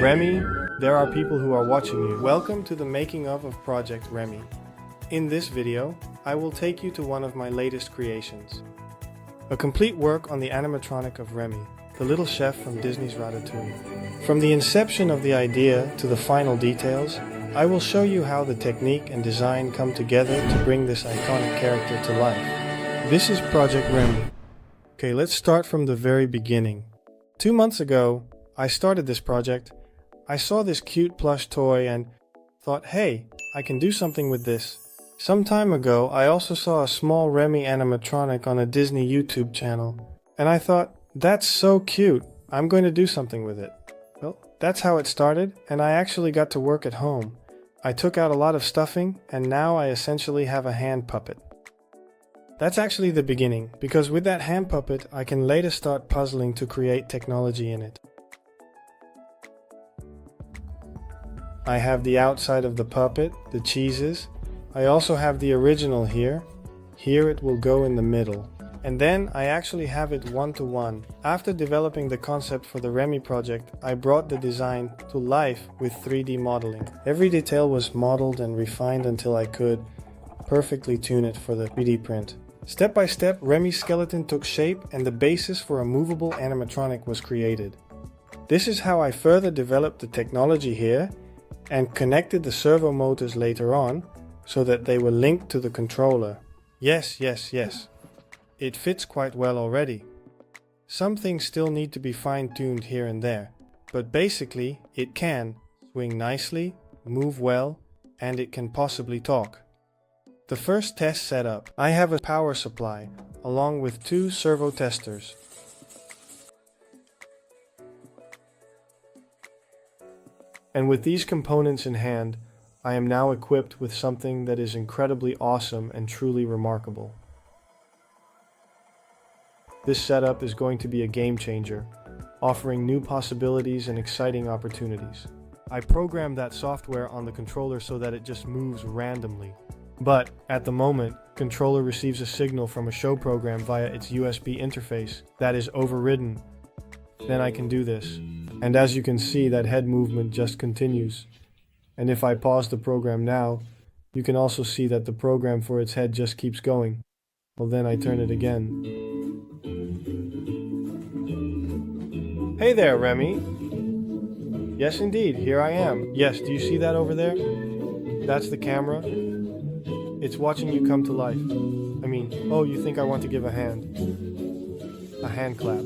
Remy, there are people who are watching you. Welcome to the making of Project Remy. In this video, I will take you to one of my latest creations. A complete work on the animatronic of Remy, the little chef from Disney's Ratatouille. From the inception of the idea to the final details, I will show you how the technique and design come together to bring this iconic character to life. This is Project Remy. Okay, let's start from the very beginning. 2 months ago, I started this project. I saw this cute plush toy and thought, hey, I can do something with this. Some time ago, I also saw a small Remy animatronic on a Disney YouTube channel, and I thought, that's so cute, I'm going to do something with it. Well, that's how it started, and I actually got to work at home. I took out a lot of stuffing, and now I essentially have a hand puppet. That's actually the beginning, because with that hand puppet, I can later start puzzling to create technology in it. I have the outside of the puppet, the cheeses. I also have the original here. Here it will go in the middle. And then I actually have it one-to-one. After developing the concept for the Remy project, I brought the design to life with 3D modeling. Every detail was modeled and refined until I could perfectly tune it for the 3D print. Step by step, Remy's skeleton took shape and the basis for a movable animatronic was created. This is how I further developed the technology here and connected the servo motors later on so that they were linked to the controller. Yes. It fits quite well already. Some things still need to be fine-tuned here and there, but basically it can swing nicely, move well, and it can possibly talk. The first test setup. I have a power supply along with 2 servo testers. And with these components in hand, I am now equipped with something that is incredibly awesome and truly remarkable. This setup is going to be a game changer, offering new possibilities and exciting opportunities. I programmed that software on the controller so that it just moves randomly. But at the moment, controller receives a signal from a show program via its USB interface that is overridden. Then I can do this. And as you can see, that head movement just continues. And if I pause the program now, you can also see that the program for its head just keeps going. Well, then I turn it again. Hey there, Remy. Yes, indeed, here I am. Yes, do you see that over there? That's the camera. It's watching you come to life. Oh, you think I want to give a hand? A hand clap.